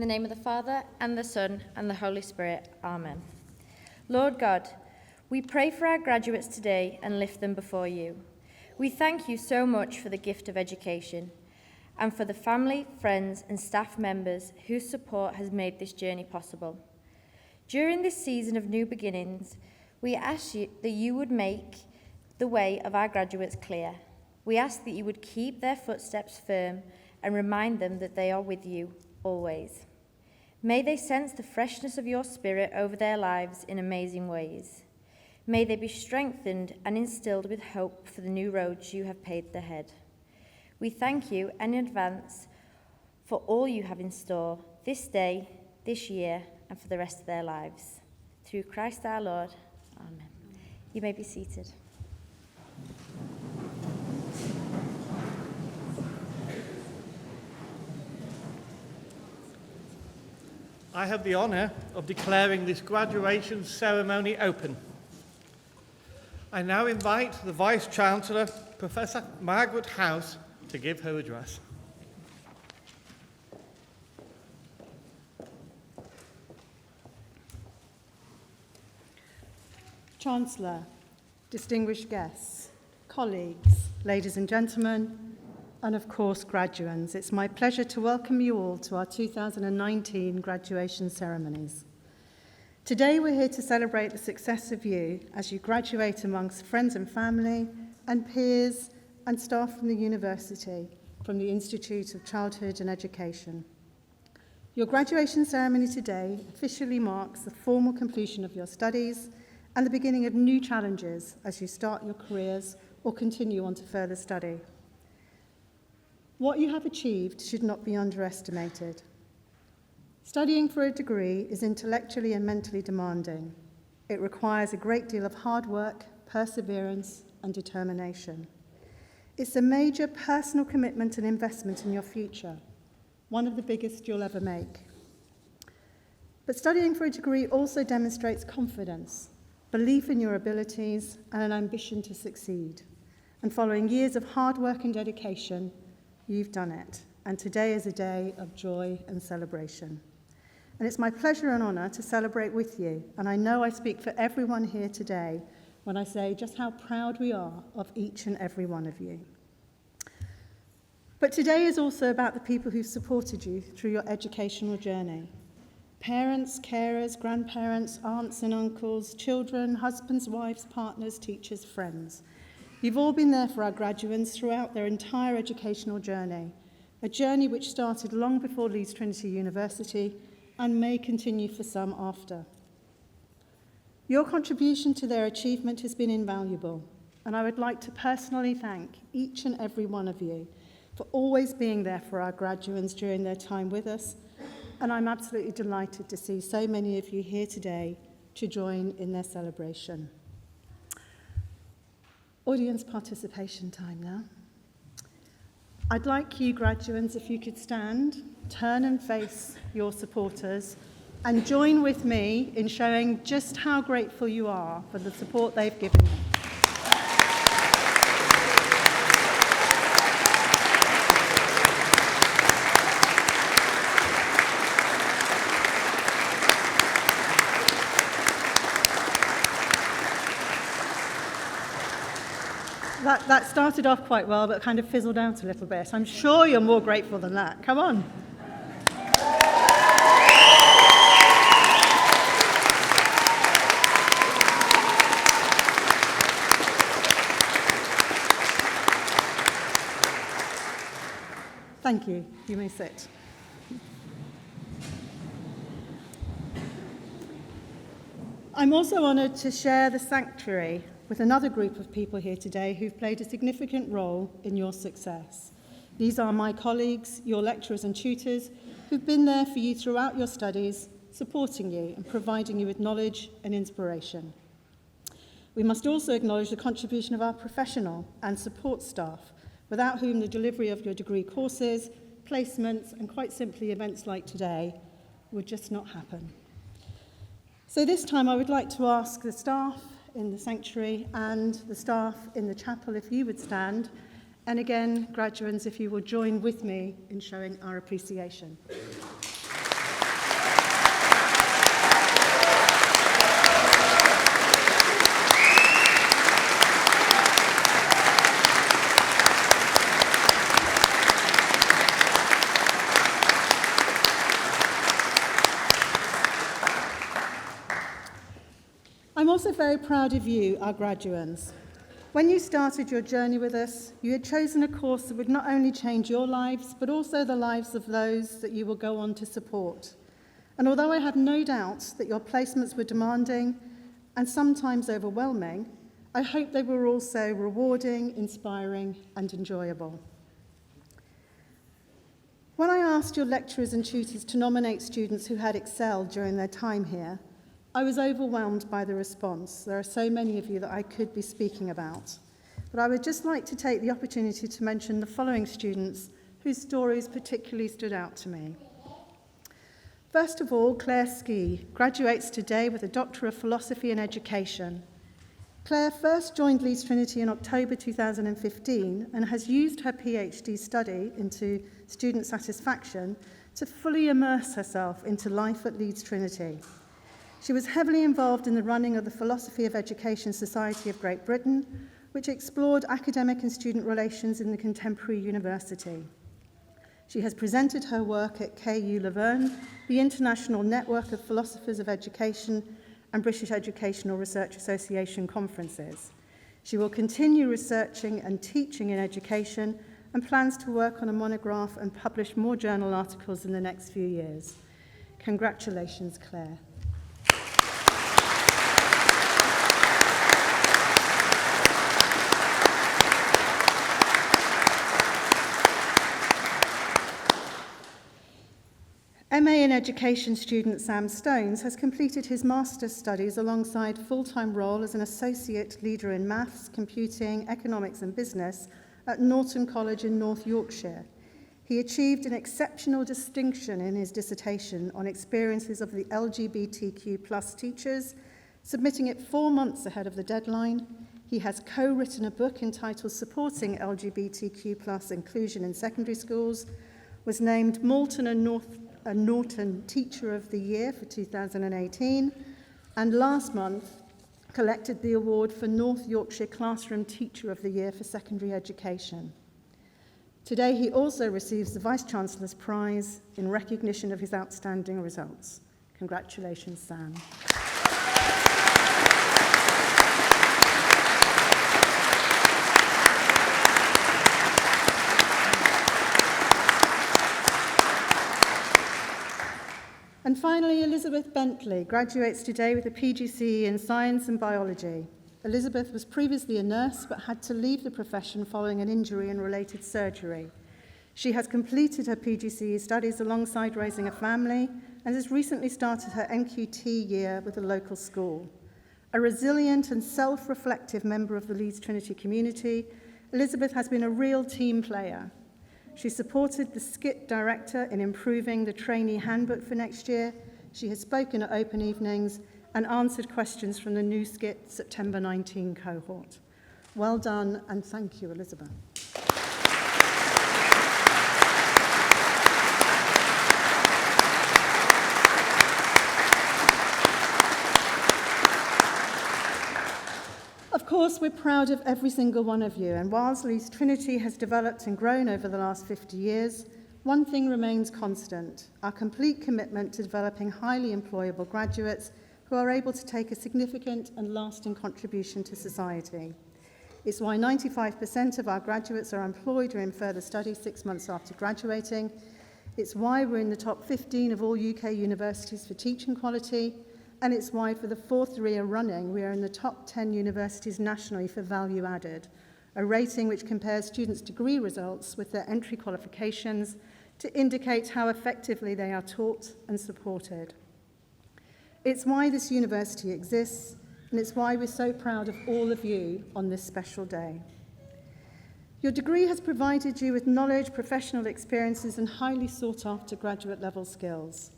name of the Father, and the Son, and the Holy Spirit. Amen. Lord God, we pray for our graduates today and lift them before you. We thank you so much for the gift of education and for the family, friends, and staff members whose support has made this journey possible. During this season of new beginnings, we ask you that you would make the way of our graduates clear. We ask that you would keep their footsteps firm and remind them that they are with you always. May they sense the freshness of your spirit over their lives in amazing ways. May they be strengthened and instilled with hope for the new roads you have paved ahead. We thank you in advance for all you have in store this day, this year, and for the rest of their lives. Through Christ our Lord. Amen. You may be seated. I have the honour of declaring this graduation ceremony open. I now invite the Vice-chancellor, Professor Margaret House, to give her address. Chancellor, distinguished guests, colleagues, ladies and gentlemen, and of course graduands, it's my pleasure to welcome you all to our 2019 graduation ceremonies. Today we're here to celebrate the success of you as you graduate amongst friends and family and peers and staff from the university, from the Institute of Childhood and Education. Your graduation ceremony today officially marks the formal completion of your studies and the beginning of new challenges as you start your careers or continue on to further study. What you have achieved should not be underestimated. Studying for a degree is intellectually and mentally demanding. It requires a great deal of hard work, perseverance, and determination. It's a major personal commitment and investment in your future, one of the biggest you'll ever make. But studying for a degree also demonstrates confidence, belief in your abilities, and an ambition to succeed. And following years of hard work and dedication, you've done it, and today is a day of joy and celebration. And it's my pleasure and honour to celebrate with you, and I know I speak for everyone here today when I say just how proud we are of each and every one of you. But today is also about the people who've supported you through your educational journey. Parents, carers, grandparents, aunts and uncles, children, husbands, wives, partners, teachers, friends. You've all been there for our graduates throughout their entire educational journey, a journey which started long before Leeds Trinity University and may continue for some after. Your contribution to their achievement has been invaluable, and I would like to personally thank each and every one of you for always being there for our graduates during their time with us, and I'm absolutely delighted to see so many of you here today to join in their celebration. Audience participation time now. I'd like you graduates, if you could stand, turn and face your supporters, and join with me in showing just how grateful you are for the support they've given you. That started off quite well, but kind of fizzled out a little bit. I'm sure you're more grateful than that. Come on. Thank you. You may sit. I'm also honoured to share the sanctuary with another group of people here today who've played a significant role in your success. These are my colleagues, your lecturers and tutors, who've been there for you throughout your studies, supporting you and providing you with knowledge and inspiration. We must also acknowledge the contribution of our professional and support staff, without whom the delivery of your degree courses, placements, and quite simply events like today would just not happen. So this time I would like to ask the staff in the sanctuary and the staff in the chapel if you would stand, and again, graduates, if you will join with me in showing our appreciation. I'm also very proud of you, our graduates. When you started your journey with us, you had chosen a course that would not only change your lives, but also the lives of those that you will go on to support. And although I have no doubt that your placements were demanding and sometimes overwhelming, I hope they were also rewarding, inspiring, and enjoyable. When I asked your lecturers and tutors to nominate students who had excelled during their time here, I was overwhelmed by the response. There are so many of you that I could be speaking about. But I would just like to take the opportunity to mention the following students whose stories particularly stood out to me. First of all, Claire Ski graduates today with a Doctor of Philosophy in Education. Claire first joined Leeds Trinity in October 2015 and has used her PhD study into student satisfaction to fully immerse herself into life at Leeds Trinity. She was heavily involved in the running of the Philosophy of Education Society of Great Britain, which explored academic and student relations in the contemporary university. She has presented her work at KU Leuven, the International Network of Philosophers of Education, and British Educational Research Association conferences. She will continue researching and teaching in education and plans to work on a monograph and publish more journal articles in the next few years. Congratulations, Claire. MA in Education student Sam Stones has completed his master's studies alongside full-time role as an associate leader in maths, computing, economics and business at Norton College in North Yorkshire. He achieved an exceptional distinction in his dissertation on experiences of the LGBTQ+ teachers, submitting it 4 months ahead of the deadline. He has co-written a book entitled Supporting LGBTQ+ Inclusion in Secondary Schools, was named Moulton and Norton Teacher of the Year for 2018, and last month collected the award for North Yorkshire Classroom Teacher of the Year for Secondary Education. Today he also receives the Vice-chancellor's prize in recognition of his outstanding results. Congratulations, Sam. And finally, Elizabeth Bentley graduates today with a PGCE in Science and Biology. Elizabeth was previously a nurse but had to leave the profession following an injury and related surgery. She has completed her PGCE studies alongside raising a family and has recently started her NQT year with a local school. A resilient and self-reflective member of the Leeds Trinity community, Elizabeth has been a real team player. She supported the SCITT director in improving the trainee handbook for next year. She has spoken at open evenings and answered questions from the new SCITT September 19 cohort. Well done, and thank you, Elizabeth. Of course, we're proud of every single one of you, and whilst Leeds Trinity has developed and grown over the last 50 years, one thing remains constant: our complete commitment to developing highly employable graduates who are able to take a significant and lasting contribution to society. It's why 95% of our graduates are employed or in further study 6 months after graduating. It's why we're in the top 15 of all UK universities for teaching quality, and it's why for the 4th year running we are in the top 10 universities nationally for value added, a rating which compares students' degree results with their entry qualifications to indicate how effectively they are taught and supported. It's why this university exists, and it's why we're so proud of all of you on this special day. Your degree has provided you with knowledge, professional experiences, and highly sought-after graduate-level skills.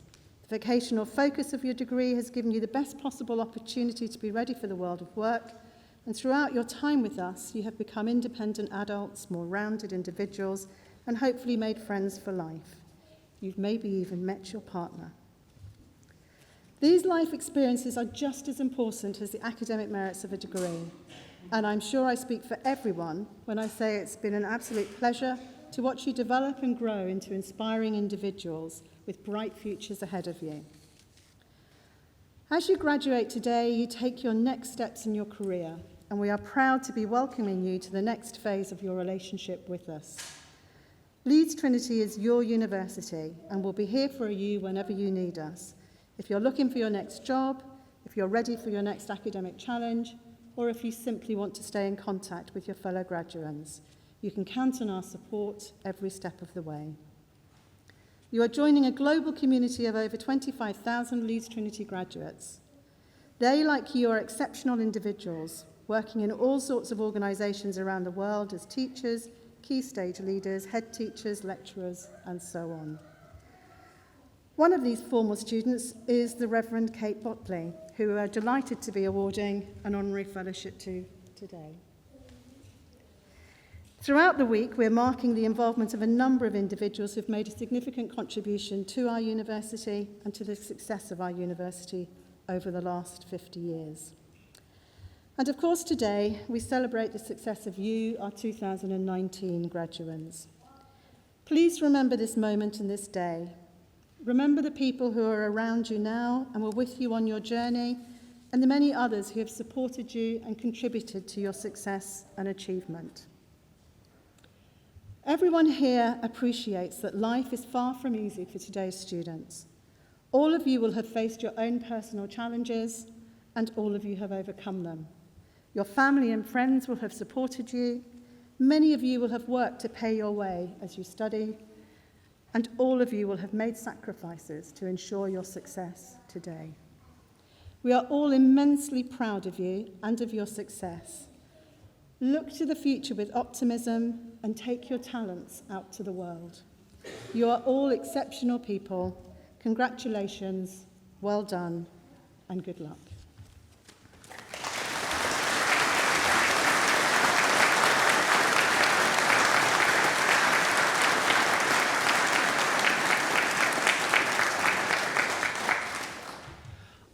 The vocational focus of your degree has given you the best possible opportunity to be ready for the world of work, and throughout your time with us, you have become independent adults, more rounded individuals, and hopefully made friends for life. You've maybe even met your partner. These life experiences are just as important as the academic merits of a degree, and I'm sure I speak for everyone when I say it's been an absolute pleasure to watch you develop and grow into inspiring individuals with bright futures ahead of you. As you graduate today, you take your next steps in your career, and we are proud to be welcoming you to the next phase of your relationship with us. Leeds Trinity is your university and will be here for you whenever you need us. If you're looking for your next job, if you're ready for your next academic challenge, or if you simply want to stay in contact with your fellow graduates, you can count on our support every step of the way. You are joining a global community of over 25,000 Leeds Trinity graduates. They, like you, are exceptional individuals, working in all sorts of organisations around the world as teachers, key stage leaders, head teachers, lecturers, and so on. One of these former students is the Reverend Kate Botley, who we are delighted to be awarding an honorary fellowship to today. Throughout the week, we're marking the involvement of a number of individuals who've made a significant contribution to our university and to the success of our university over the last 50 years. And of course, today, we celebrate the success of you, our 2019 graduates. Please remember this moment and this day. Remember the people who are around you now and were with you on your journey, and the many others who have supported you and contributed to your success and achievement. Everyone here appreciates that life is far from easy for today's students. All of you will have faced your own personal challenges, and all of you have overcome them. Your family and friends will have supported you. Many of you will have worked to pay your way as you study, and all of you will have made sacrifices to ensure your success today. We are all immensely proud of you and of your success. Look to the future with optimism and take your talents out to the world. You are all exceptional people. Congratulations, well done, and good luck.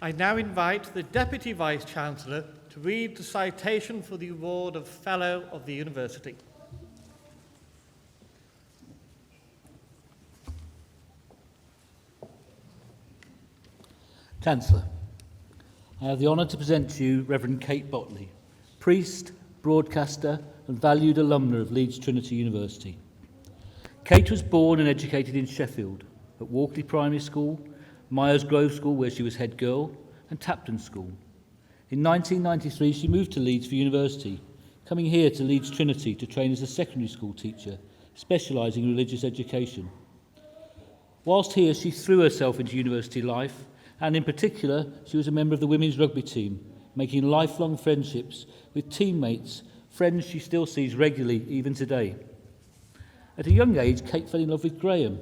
I now invite the Deputy Vice-chancellor to read the citation for the award of Fellow of the University. Chancellor, I have the honour to present to you Reverend Kate Botley, priest, broadcaster and valued alumna of Leeds Trinity University. Kate was born and educated in Sheffield, at Walkley Primary School, Myers Grove School, where she was head girl, and Tapton School. In 1993, she moved to Leeds for university, coming here to Leeds Trinity to train as a secondary school teacher, specialising in religious education. Whilst here, she threw herself into university life, and in particular, she was a member of the women's rugby team, making lifelong friendships with teammates, friends she still sees regularly even today. At a young age, Kate fell in love with Graham,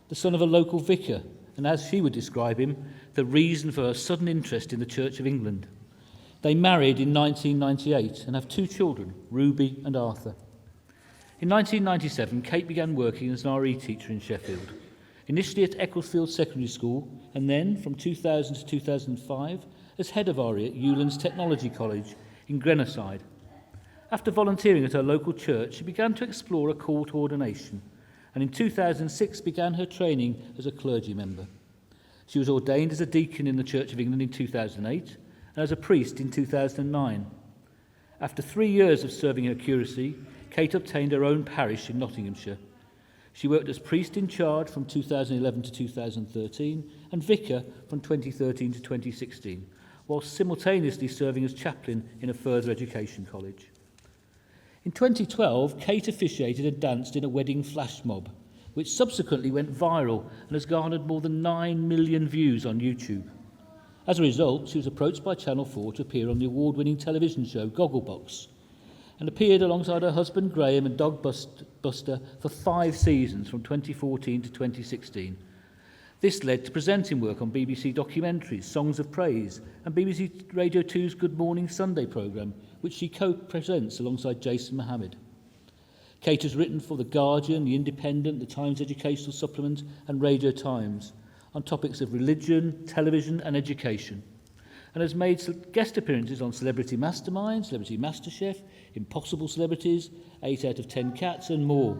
the son of a local vicar, and as she would describe him, the reason for her sudden interest in the Church of England. They married in 1998 and have 2 children, Ruby and Arthur. In 1997, Kate began working as an RE teacher in Sheffield, initially at Ecclesfield Secondary School, and then, from 2000 to 2005, as head of RE at Ewlands Technology College in Grenoside. After volunteering at her local church, she began to explore a call to ordination, and in 2006 began her training as a clergy member. She was ordained as a deacon in the Church of England in 2008 and as a priest in 2009. After 3 years of serving her curacy, Kate obtained her own parish in Nottinghamshire. She worked as priest in charge from 2011 to 2013 and vicar from 2013 to 2016, whilst simultaneously serving as chaplain in a further education college. In 2012, Kate officiated and danced in a wedding flash mob, which subsequently went viral and has garnered more than 9 million views on YouTube. As a result, she was approached by Channel 4 to appear on the award-winning television show Gogglebox, and appeared alongside her husband Graham and dog Buster for 5 seasons from 2014 to 2016. This led to presenting work on BBC documentaries, Songs of Praise, and BBC Radio 2's Good Morning Sunday programme, which she co-presents alongside Jason Mohammed. Kate has written for The Guardian, The Independent, The Times Educational Supplement and Radio Times on topics of religion, television and education, and has made guest appearances on Celebrity Mastermind, Celebrity MasterChef, Impossible Celebrities, 8 out of 10 Cats and more.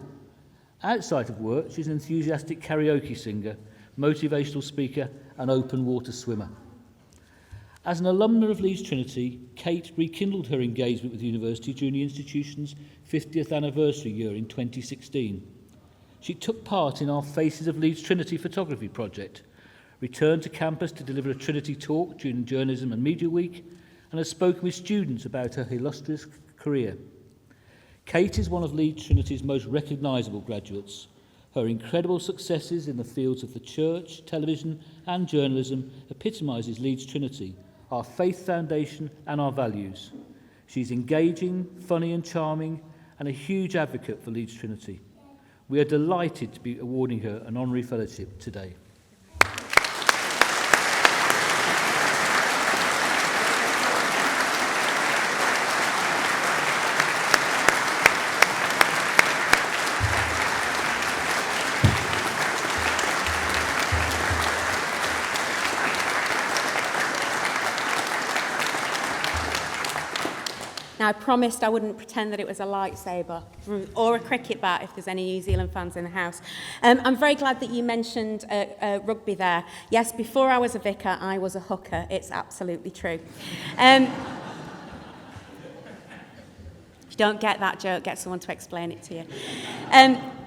Outside of work, she's an enthusiastic karaoke singer, motivational speaker and open water swimmer. As an alumna of Leeds Trinity, Kate rekindled her engagement with the university during the institution's 50th anniversary year in 2016. She took part in our Faces of Leeds Trinity photography project, returned to campus to deliver a Trinity talk during Journalism and Media Week, and has spoken with students about her illustrious career. Kate is one of Leeds Trinity's most recognisable graduates. Her incredible successes in the fields of the church, television and journalism epitomises Leeds Trinity, our faith foundation and our values. She's engaging, funny and charming, and a huge advocate for Leeds Trinity. We are delighted to be awarding her an honorary fellowship today. Now, I promised I wouldn't pretend that it was a lightsaber or a cricket bat if there's any New Zealand fans in the house. I'm very glad that you mentioned rugby there. Yes, before I was a vicar, I was a hooker. It's absolutely true. If you don't get that joke, get someone to explain it to you.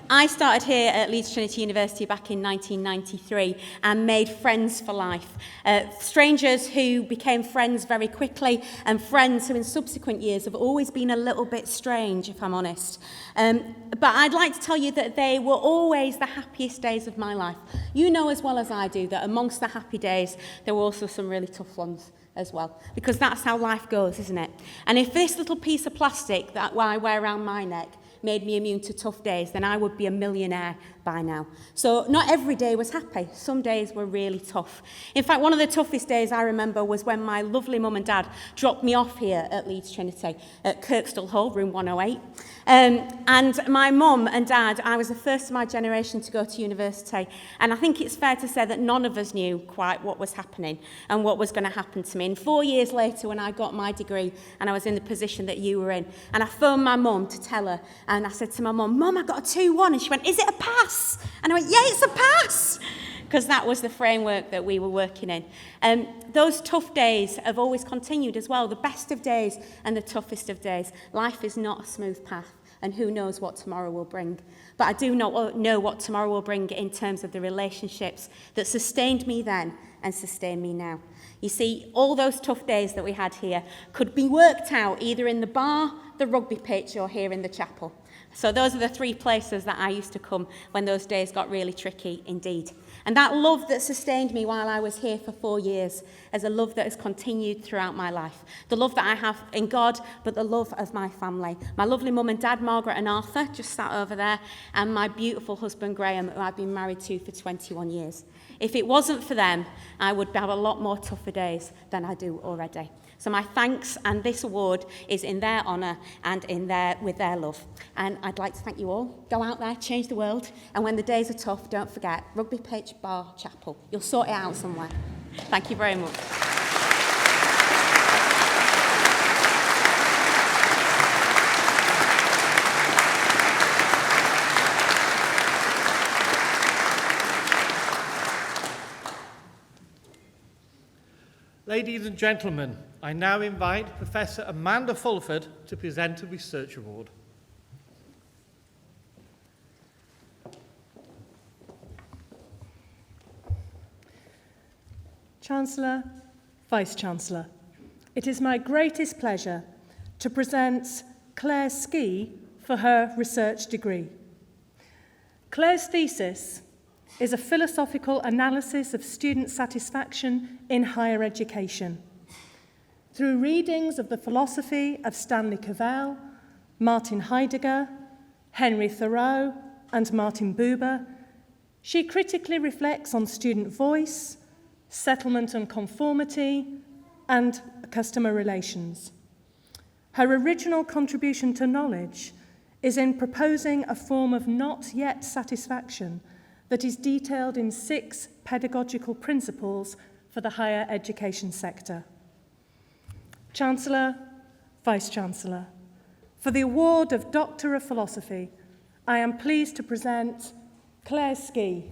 I started here at Leeds Trinity University back in 1993 and made friends for life. Strangers who became friends very quickly and friends who in subsequent years have always been a little bit strange, if I'm honest. But I'd like to tell you that they were always the happiest days of my life. You know as well as I do that amongst the happy days, there were also some really tough ones as well, because that's how life goes, isn't it? And if this little piece of plastic that I wear around my neck made me immune to tough days, then I would be a millionaire by now. So not every day was happy. Some days were really tough. In fact, one of the toughest days I remember was when my lovely mum and dad dropped me off here at Leeds Trinity at Kirkstall Hall, room 108. And my mum and dad, I was the first of my generation to go to university, and I think it's fair to say that none of us knew quite what was happening and what was going to happen to me. And 4 years later, when I got my degree and I was in the position that you were in, and I phoned my mum to tell her, and I said to my mum, "Mum, I got a 2-1, and she went, "Is it a pass?" And I went, "Yeah, it's a pass," because that was the framework that we were working in. Those tough days have always continued as well, the best of days and the toughest of days. Life is not a smooth path, and who knows what tomorrow will bring. But I do not know what tomorrow will bring in terms of the relationships that sustained me then and sustain me now. You see, all those tough days that we had here could be worked out either in the bar, the rugby pitch, or here in the chapel. So those are the 3 places that I used to come when those days got really tricky indeed. And that love that sustained me while I was here for 4 years is a love that has continued throughout my life. The love that I have in God, but the love of my family. My lovely mum and dad, Margaret and Arthur, just sat over there, and my beautiful husband, Graham, who I've been married to for 21 years. If it wasn't for them, I would have a lot more tougher days than I do already. So my thanks, and this award is in their honour and with their love. And I'd like to thank you all. Go out there, change the world, and when the days are tough, don't forget, rugby pitch, bar, chapel. You'll sort it out somewhere. Thank you very much. Ladies and gentlemen, I now invite Professor Amanda Fulford to present a research award. Chancellor, Vice-chancellor, it is my greatest pleasure to present Claire Ski for her research degree. Claire's thesis is a philosophical analysis of student satisfaction in higher education. Through readings of the philosophy of Stanley Cavell, Martin Heidegger, Henry Thoreau, and Martin Buber, she critically reflects on student voice, settlement and conformity, and customer relations. Her original contribution to knowledge is in proposing a form of not yet satisfaction that is detailed in 6 pedagogical principles for the higher education sector. Chancellor, Vice-chancellor, for the award of Doctor of Philosophy, I am pleased to present Claire Ski.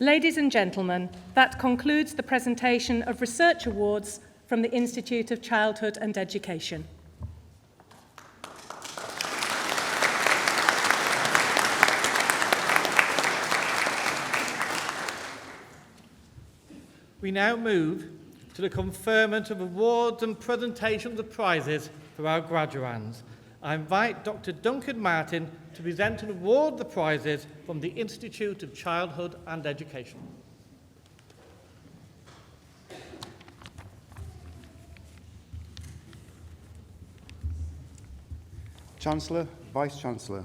Ladies and gentlemen, that concludes the presentation of research awards from the Institute of Childhood and Education. We now move to the conferment of awards and presentations of prizes for our graduands. I invite Dr. Duncan Martin to present and award the prizes from the Institute of Childhood and Education. Chancellor, Vice-chancellor,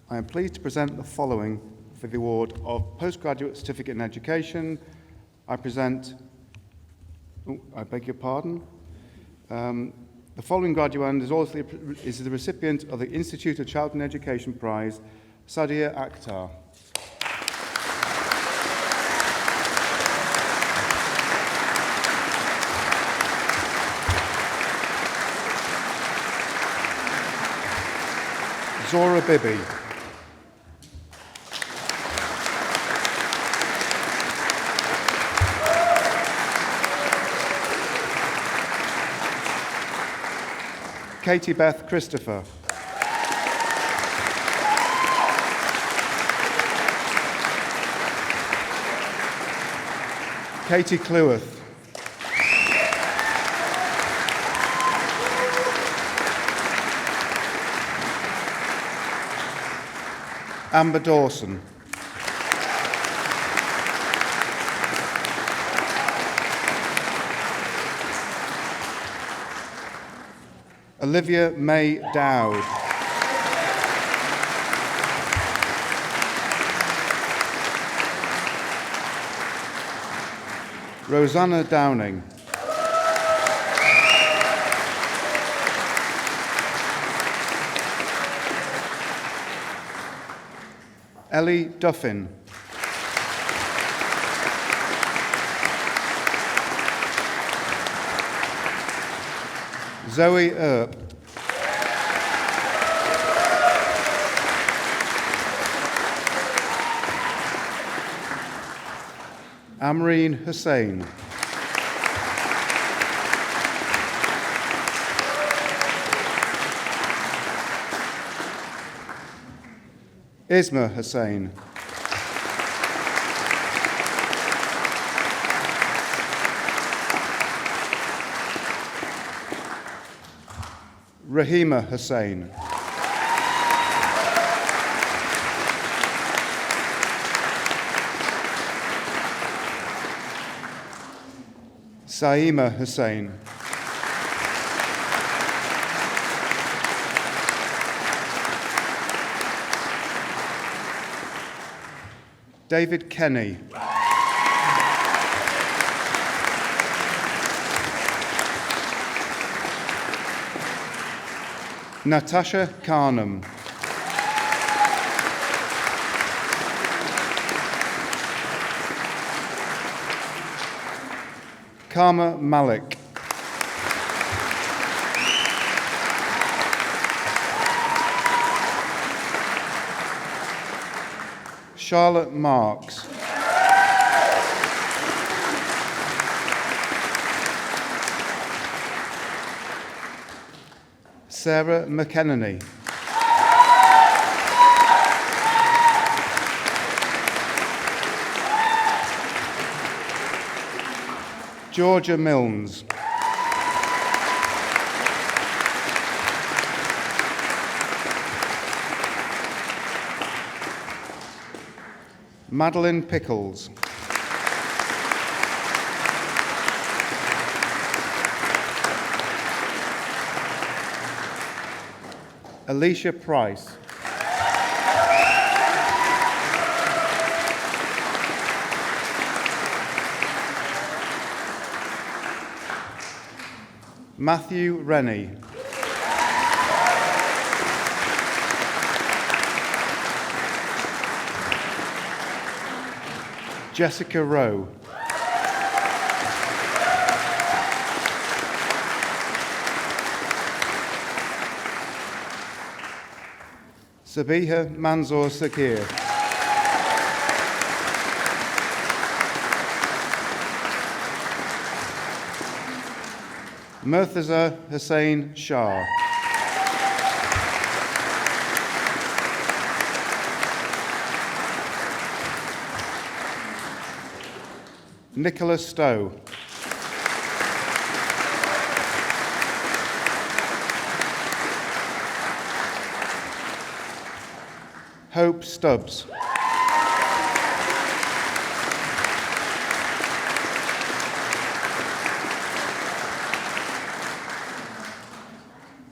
I am pleased to present the following for the award of Postgraduate Certificate in Education. I present, I beg your pardon. The following graduand is the recipient of the Institute of Childhood and Education Prize, Sadia Akhtar. Zora Bibi. Katie Beth Christopher. Katie Cleworth. Amber Dawson. Olivia May Dowd. Rosanna Downing. Ellie Duffin. Zoe Earp. Amreen Hussain. Isma Hussain. Rahima Hussain. Saima Hussain. David Kenny. Natasha Carnham. Karma Malik. Charlotte Marks. Sarah McEnany. Georgia Milnes. Madeline Pickles. Alicia Price. Matthew Rennie. Jessica Rowe. Sabiha Manzoor Sakir. Murtaza Hussain Shah. Nicholas Stowe. Hope Stubbs.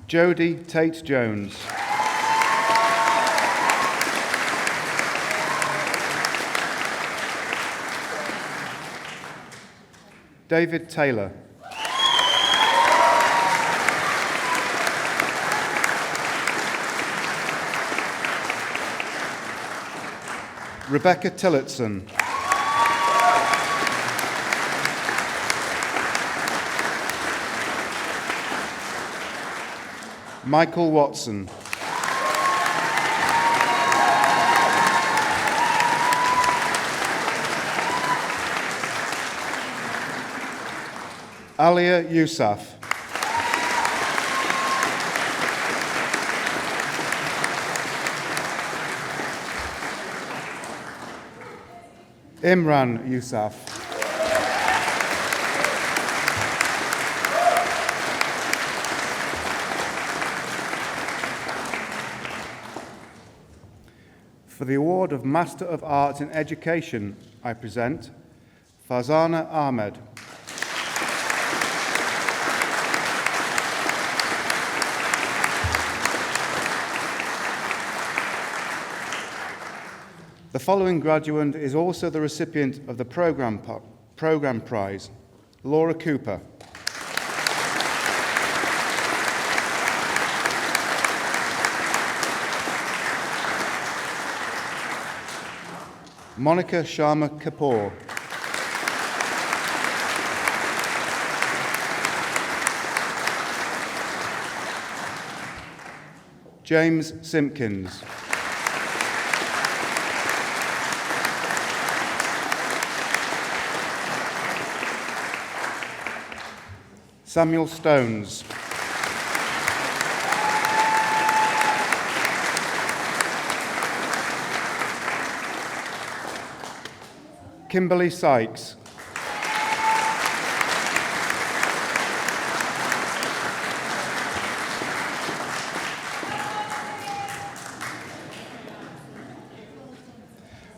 Jodie Tate-Jones. David Taylor. Rebecca Tillotson. Michael Watson. Alia Yousaf. Imran Yousaf. For the award of Master of Arts in Education, I present Farzana Ahmed. The following graduate is also the recipient of the Programme Prize, Laura Cooper. Monica Sharma Kapoor. James Simpkins. Samuel Stones. Kimberly Sykes.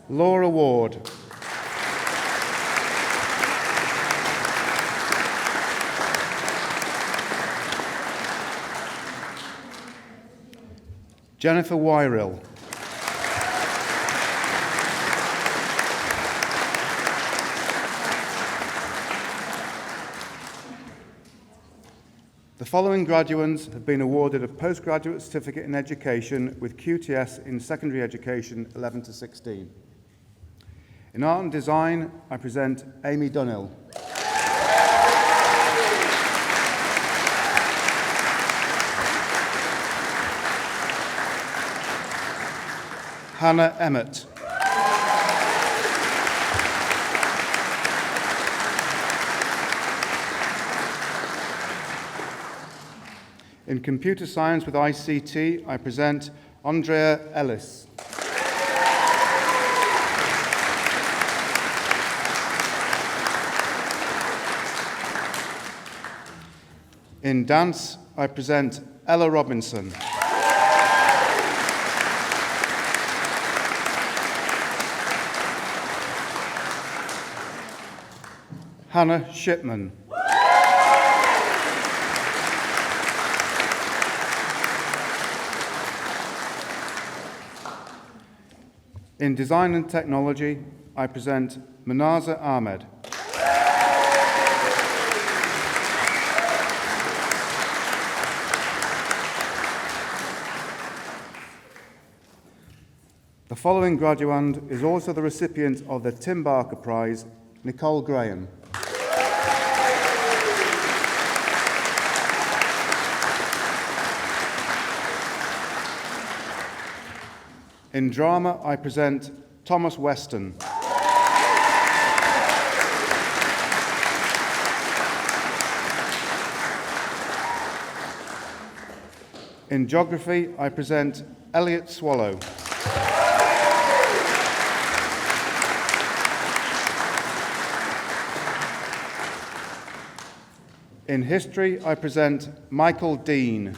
Laura Ward. Jennifer Wyrill. The following graduates have been awarded a postgraduate certificate in education with QTS in secondary education 11 to 16. In art and design, I present Amy Dunhill. Hannah Emmett. In computer science with ICT, I present Andrea Ellis. In dance, I present Ella Robinson. Hannah Shipman. In design and technology, I present Manaza Ahmed. The following graduand is also the recipient of the Tim Barker Prize, Nicole Graham. In drama, I present Thomas Weston. In geography, I present Elliot Swallow. In history, I present Michael Dean.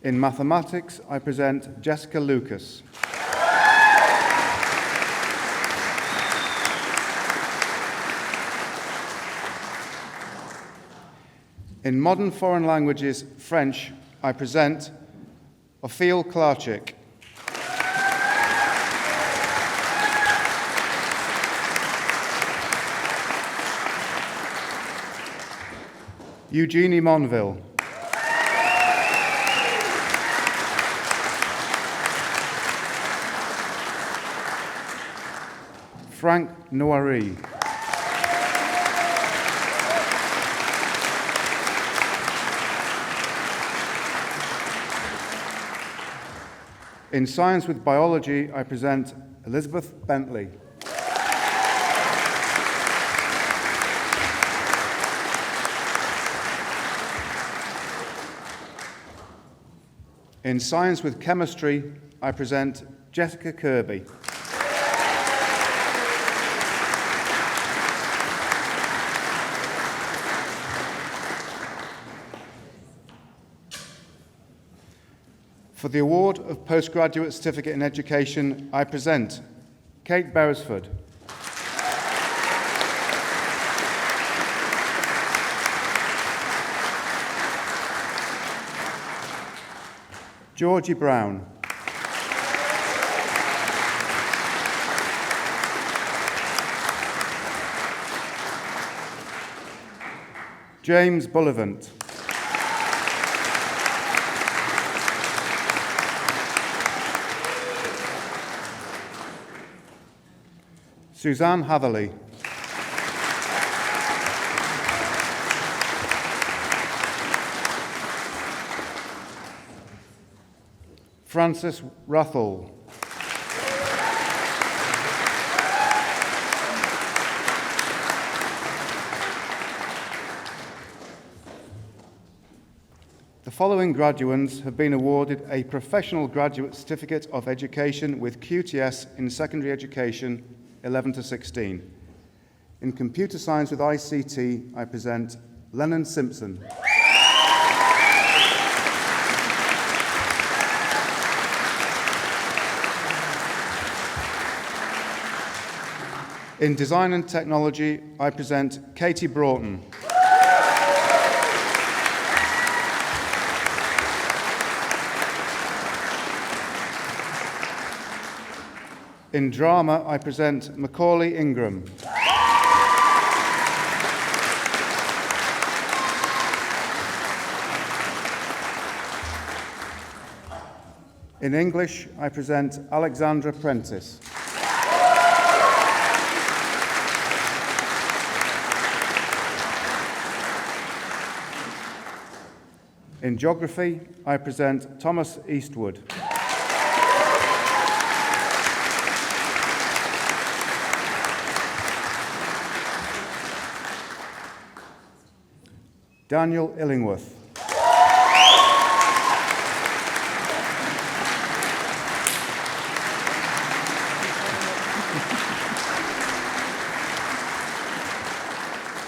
In mathematics, I present Jessica Lucas. In modern foreign languages, French, I present Ophil Klarchik. Eugenie Monville. Frank Noiri. In science with biology, I present Elizabeth Bentley. In science with chemistry, I present Jessica Kirby. For the award of Postgraduate Certificate in Education, I present Kate Beresford. Georgie Brown. James Bullivant. Suzanne Hatherley. Francis Rathall. The following graduates have been awarded a Professional Graduate Certificate of Education with QTS in Secondary Education 11 to 16. In Computer Science with ICT, I present Lennon Simpson. In Design and Technology, I present Katie Broughton. In Drama, I present Macaulay Ingram. In English, I present Alexandra Prentice. In Geography, I present Thomas Eastwood. Daniel Illingworth.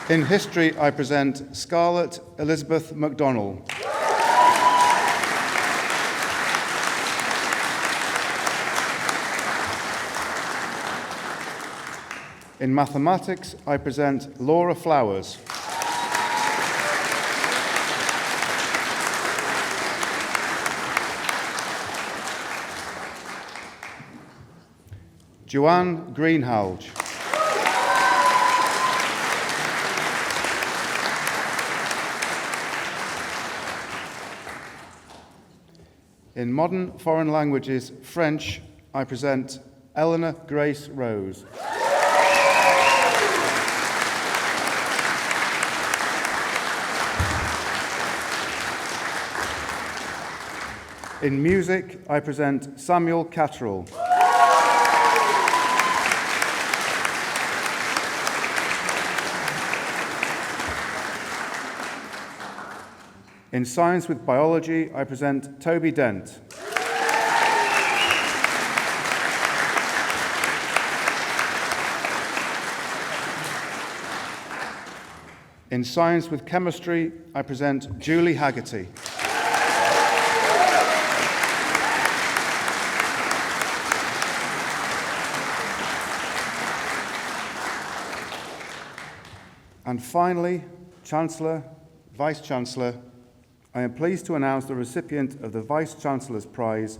In History, I present Scarlett Elizabeth MacDonald. In Mathematics, I present Laura Flowers. Joanne Greenhalgh. In Modern Foreign Languages, French, I present Eleanor Grace Rose. In music, I present Samuel Catterall. In Science with Biology, I present Toby Dent. In Science with Chemistry, I present Julie Haggerty. And finally, Chancellor, Vice-Chancellor, I am pleased to announce the recipient of the Vice-Chancellor's Prize,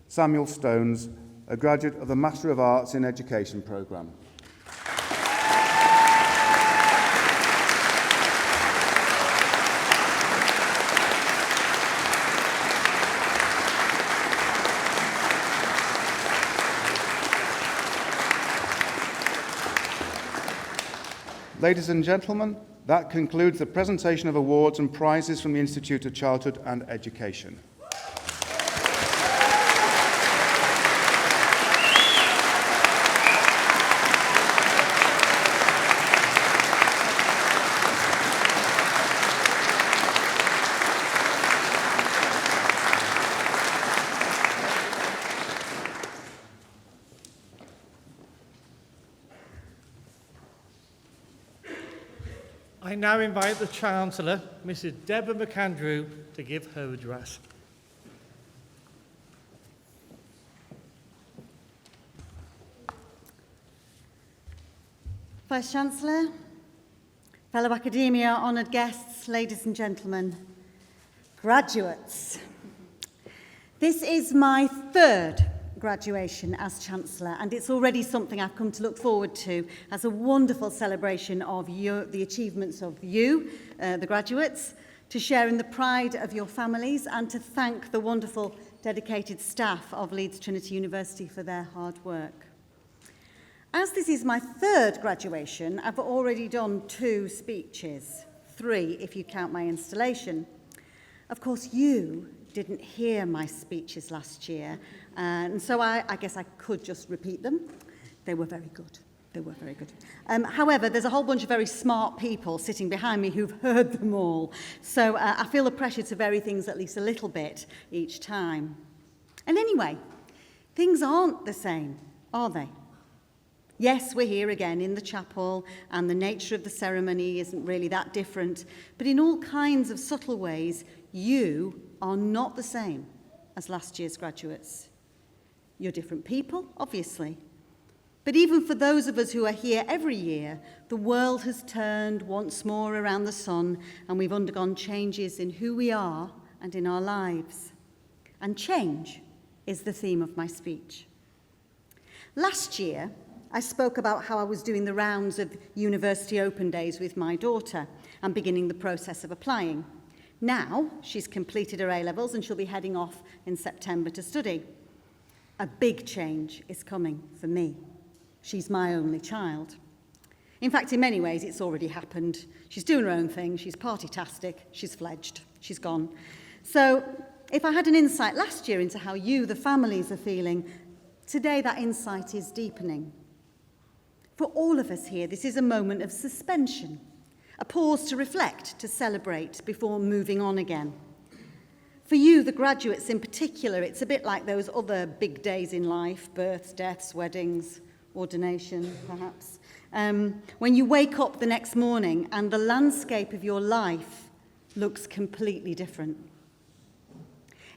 Samuel Stones, a graduate of the Master of Arts in Education programme. Ladies and gentlemen, that concludes the presentation of awards and prizes from the Institute of Childhood and Education. I now invite the Chancellor, Mrs. Deborah McAndrew, to give her address. Vice-Chancellor, fellow academia, honoured guests, ladies and gentlemen, graduates. This is my third graduation as Chancellor, and it's already something I've come to look forward to as a wonderful celebration of the achievements of you, the graduates, to share in the pride of your families and to thank the wonderful dedicated staff of Leeds Trinity University for their hard work. As this is my third graduation, I've already done 2 speeches, 3 if you count my installation. Of course, you didn't hear my speeches last year, and so I guess I could just repeat them. They were very good. They were very good. However, there's a whole bunch of very smart people sitting behind me who've heard them all, so I feel the pressure to vary things at least a little bit each time. And anyway, things aren't the same, are they? Yes, we're here again in the chapel, and the nature of the ceremony isn't really that different, but in all kinds of subtle ways, you are not the same as last year's graduates. You're different people, obviously. But even for those of us who are here every year, the world has turned once more around the sun, and we've undergone changes in who we are and in our lives. And change is the theme of my speech. Last year, I spoke about how I was doing the rounds of university open days with my daughter and beginning the process of applying. Now, she's completed her A-levels and she'll be heading off in September to study. A big change is coming for me. She's my only child. In fact, in many ways, it's already happened. She's doing her own thing, she's party-tastic, she's fledged, she's gone. So, if I had an insight last year into how you, the families, are feeling, today that insight is deepening. For all of us here, this is a moment of suspension, a pause to reflect, to celebrate before moving on again. For you, the graduates in particular, it's a bit like those other big days in life, births, deaths, weddings, ordination, perhaps. When you wake up the next morning and the landscape of your life looks completely different.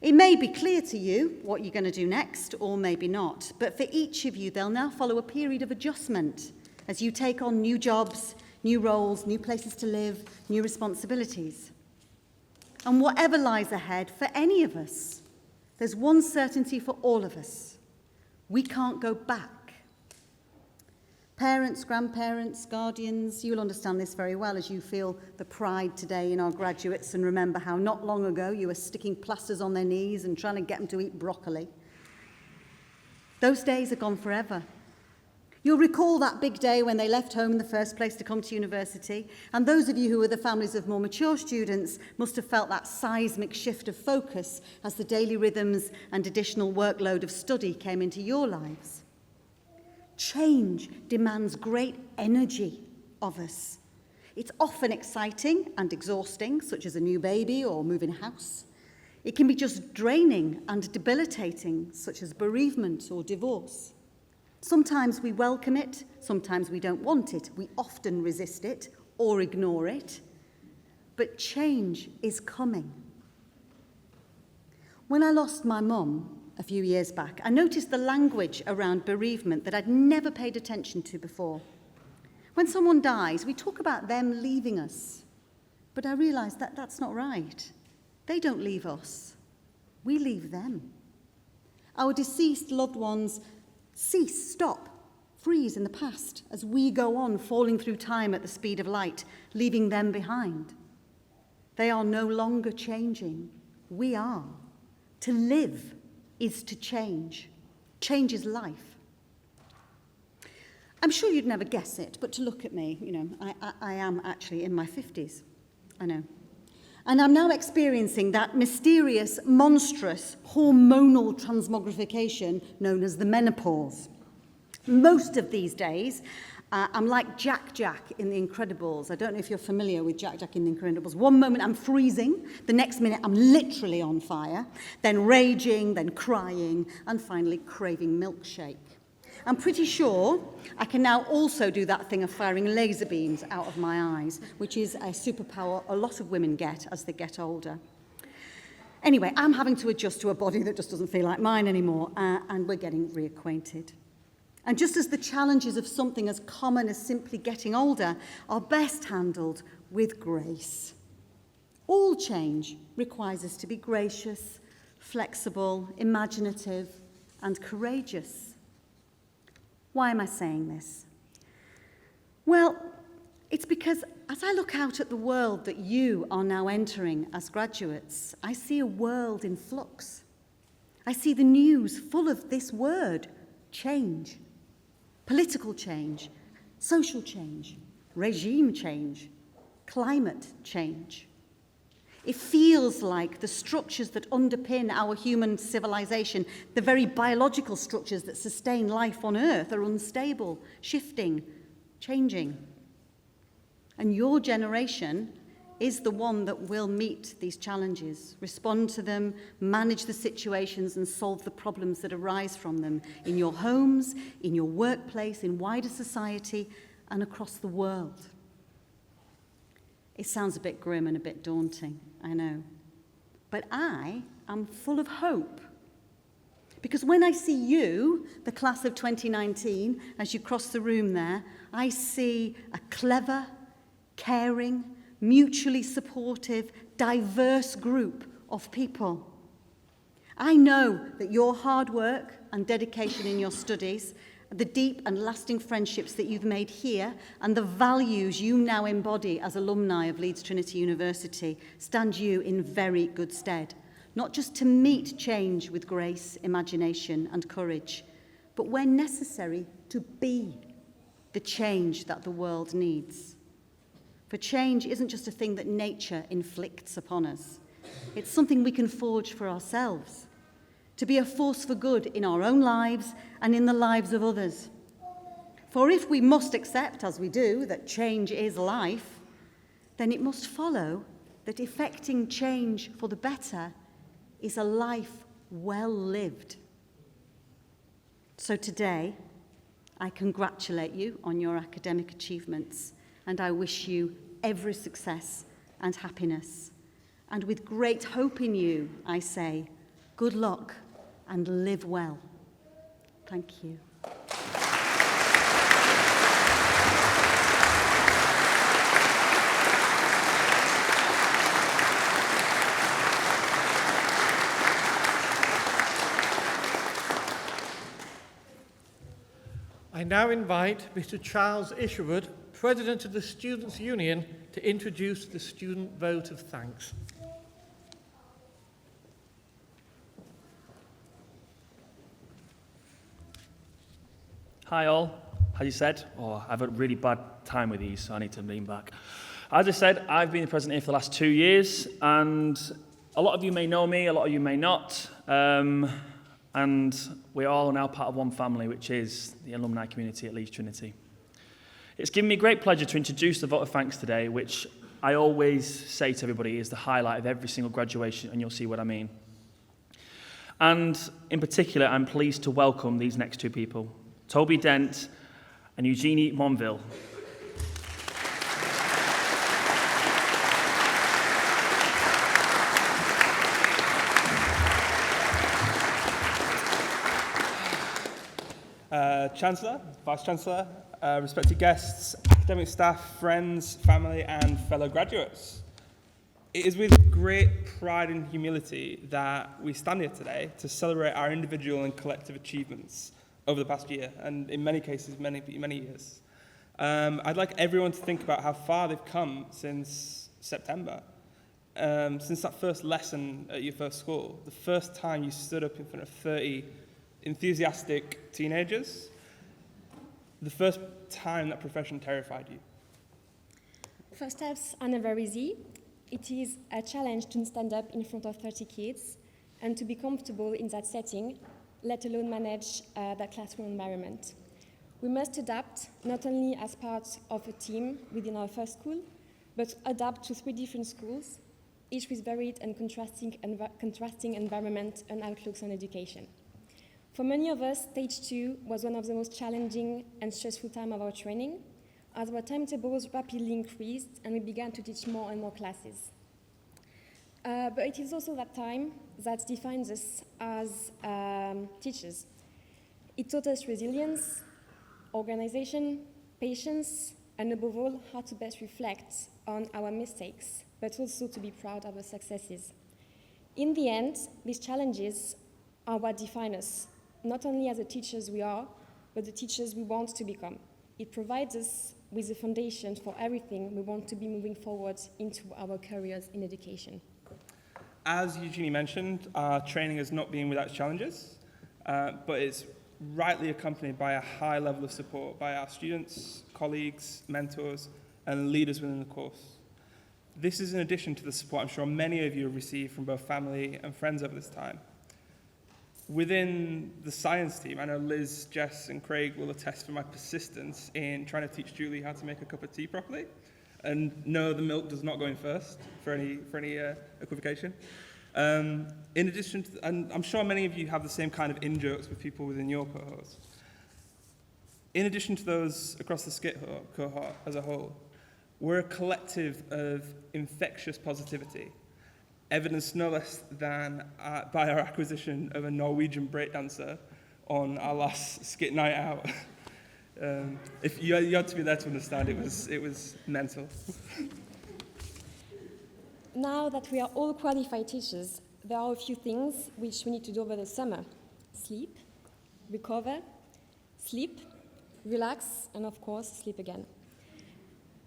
It may be clear to you what you're going to do next, or maybe not, but for each of you, there'll now follow a period of adjustment as you take on new jobs, new roles, new places to live, new responsibilities. And whatever lies ahead for any of us, there's one certainty for all of us. We can't go back. Parents, grandparents, guardians, you'll understand this very well as you feel the pride today in our graduates and remember how not long ago you were sticking plasters on their knees and trying to get them to eat broccoli. Those days are gone forever. You'll recall that big day when they left home in the first place to come to university, and those of you who were the families of more mature students must have felt that seismic shift of focus as the daily rhythms and additional workload of study came into your lives. Change demands great energy of us. It's often exciting and exhausting, such as a new baby or moving house. It can be just draining and debilitating, such as bereavement or divorce. Sometimes we welcome it, sometimes we don't want it. We often resist it or ignore it. But change is coming. When I lost my mum a few years back, I noticed the language around bereavement that I'd never paid attention to before. When someone dies, we talk about them leaving us. But I realised that that's not right. They don't leave us. We leave them. Our deceased loved ones cease, stop, freeze in the past as we go on falling through time at the speed of light, leaving them behind. They are no longer changing. We are. To live is to change. Change is life. I'm sure you'd never guess it, but to look at me, I am actually in my 50s. I know. And I'm now experiencing that mysterious, monstrous, hormonal transmogrification known as the menopause. Most of these days, I'm like Jack in The Incredibles. I don't know if you're familiar with Jack in The Incredibles. One moment I'm freezing, the next minute I'm literally on fire, then raging, then crying, and finally craving milkshake. I'm pretty sure I can now also do that thing of firing laser beams out of my eyes, which is a superpower a lot of women get as they get older. Anyway, I'm having to adjust to a body that just doesn't feel like mine anymore, and we're getting reacquainted. And just as the challenges of something as common as simply getting older are best handled with grace. All change requires us to be gracious, flexible, imaginative, and courageous. Why am I saying this? Well, it's because as I look out at the world that you are now entering as graduates, I see a world in flux. I see the news full of this word, change. Political change, social change, regime change, climate change. It feels like the structures that underpin our human civilization, the very biological structures that sustain life on Earth, are unstable, shifting, changing. And your generation is the one that will meet these challenges, respond to them, manage the situations, and solve the problems that arise from them in your homes, in your workplace, in wider society, and across the world. It sounds a bit grim and a bit daunting, I know. But I am full of hope. Because when I see you, the class of 2019, as you cross the room there, I see a clever, caring, mutually supportive, diverse group of people. I know that your hard work and dedication in your studies, the deep and lasting friendships that you've made here, and the values you now embody as alumni of Leeds Trinity University stand you in very good stead, not just to meet change with grace, imagination, and courage, but when necessary, to be the change that the world needs. For change isn't just a thing that nature inflicts upon us. It's something we can forge for ourselves, to be a force for good in our own lives and in the lives of others. For if we must accept, as we do, that change is life, then it must follow that effecting change for the better is a life well lived. So today, I congratulate you on your academic achievements, and I wish you every success and happiness. And with great hope in you, I say, good luck and live well. Thank you. I now invite Mr. Charles Isherwood, President of the Students' Union, to introduce the student vote of thanks. Hi all, as you said, I've had a really bad time with these, so I need to lean back. As I said, I've been the president here for the last 2 years, and a lot of you may know me, a lot of you may not, and we all are now part of one family, which is the alumni community at Leeds Trinity. It's given me great pleasure to introduce the vote of thanks today, which I always say to everybody is the highlight of every single graduation, and you'll see what I mean. And in particular, I'm pleased to welcome these next two people, Toby Dent and Eugenie Monville. Chancellor, Vice-chancellor, respected guests, academic staff, friends, family and fellow graduates. It is with great pride and humility that we stand here today to celebrate our individual and collective achievements over the past year, and in many cases, many years. I'd like everyone to think about how far they've come since September, since that first lesson at your first school, the first time you stood up in front of 30 enthusiastic teenagers, the first time that profession terrified you. First steps are never easy. It is a challenge to stand up in front of 30 kids and to be comfortable in that setting, let alone manage that classroom environment. We must adapt not only as part of a team within our first school, but adapt to 3 different schools, each with varied and contrasting environment and outlooks on education. For many of us, stage 2 was one of the most challenging and stressful times of our training, as our timetables rapidly increased and we began to teach more and more classes. But it is also that time that defines us as teachers. It taught us resilience, organization, patience, and above all, how to best reflect on our mistakes, but also to be proud of our successes. In the end, these challenges are what define us, not only as the teachers we are, but the teachers we want to become. It provides us with the foundation for everything we want to be moving forward into our careers in education. As Eugenie mentioned, our training has not been without challenges, but it's rightly accompanied by a high level of support by our students, colleagues, mentors, and leaders within the course. This is in addition to the support I'm sure many of you have received from both family and friends over this time. Within the science team, I know Liz, Jess, and Craig will attest for my persistence in trying to teach Julie how to make a cup of tea properly. And no, the milk does not go in first, for any equivocation. In addition to, and I'm sure many of you have the same kind of in-jokes with people within your cohorts. In addition to those across the SCITT cohort as a whole, we're a collective of infectious positivity, evidenced no less than by our acquisition of a Norwegian breakdancer on our last SCITT night out. If you had to be there to understand, it was mental. Now that we are all qualified teachers, there are a few things which we need to do over the summer. Sleep, recover, sleep, relax, and of course, sleep again.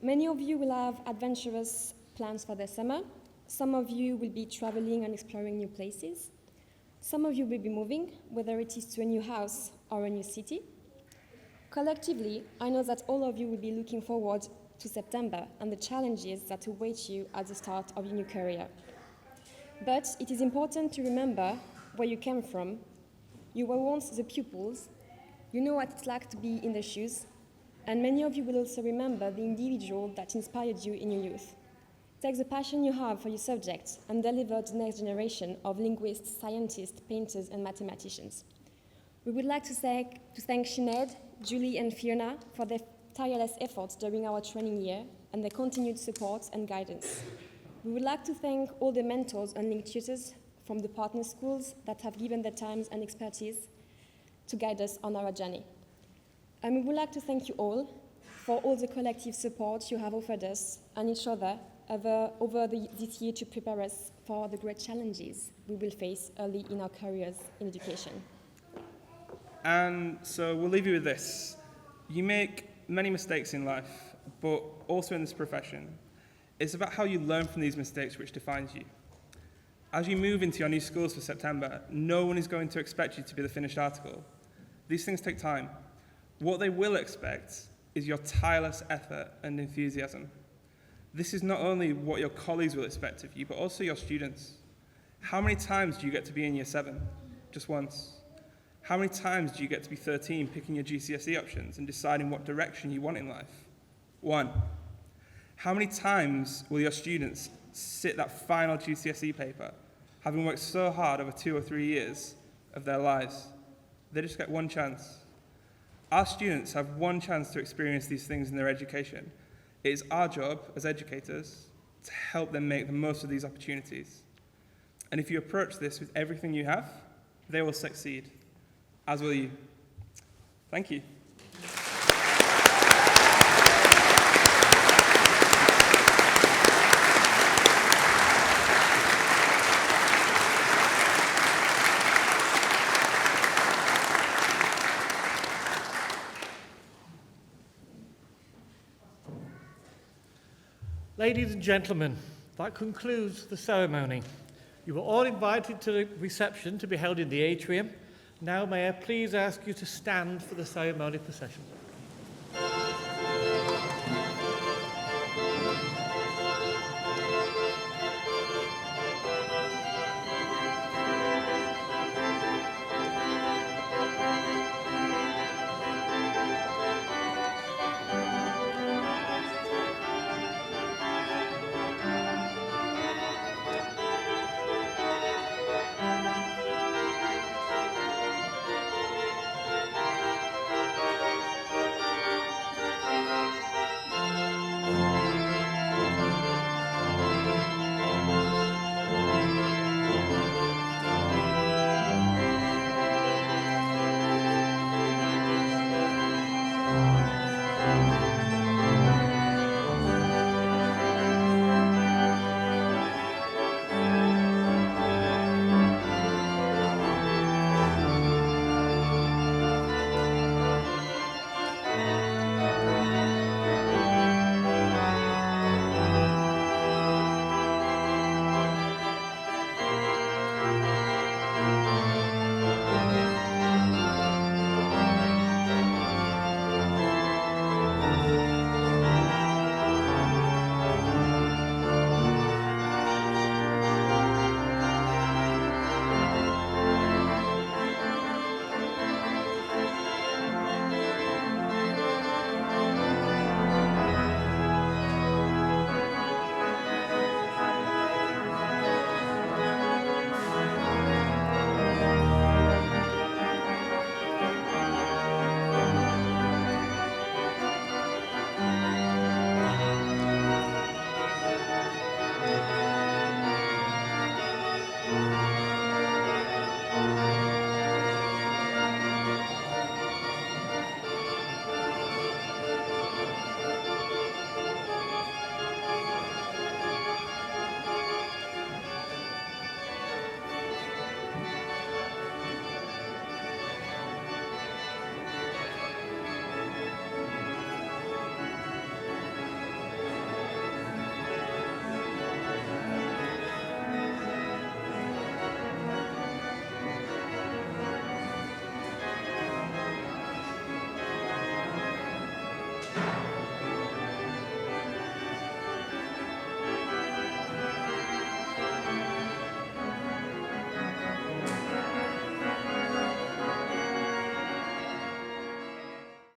Many of you will have adventurous plans for the summer. Some of you will be traveling and exploring new places. Some of you will be moving, whether it is to a new house or a new city. Collectively, I know that all of you will be looking forward to September and the challenges that await you at the start of your new career. But it is important to remember where you came from. You were once the pupils. You know what it's like to be in the shoes. And many of you will also remember the individual that inspired you in your youth. Take the passion you have for your subject and deliver the next generation of linguists, scientists, painters, and mathematicians. We would like to thank Sinead, Julie, and Fiona for their tireless efforts during our training year and their continued support and guidance. We would like to thank all the mentors and link tutors from the partner schools that have given their time and expertise to guide us on our journey. And we would like to thank you all for all the collective support you have offered us and each other over this year to prepare us for the great challenges we will face early in our careers in education. And so we'll leave you with this. You make many mistakes in life, but also in this profession. It's about how you learn from these mistakes which defines you. As you move into your new schools for September, no one is going to expect you to be the finished article. These things take time. What they will expect is your tireless effort and enthusiasm. This is not only what your colleagues will expect of you, but also your students. How many times do you get to be in year 7? Just once. How many times do you get to be 13 picking your GCSE options and deciding what direction you want in life? 1. How many times will your students sit that final GCSE paper, having worked so hard over 2 or 3 years of their lives? They just get one chance. Our students have one chance to experience these things in their education. It is our job as educators to help them make the most of these opportunities. And if you approach this with everything you have, they will succeed, as will you. Thank you. Ladies and gentlemen, that concludes the ceremony. You were all invited to the reception to be held in the atrium. Now may I please ask you to stand for the ceremony procession.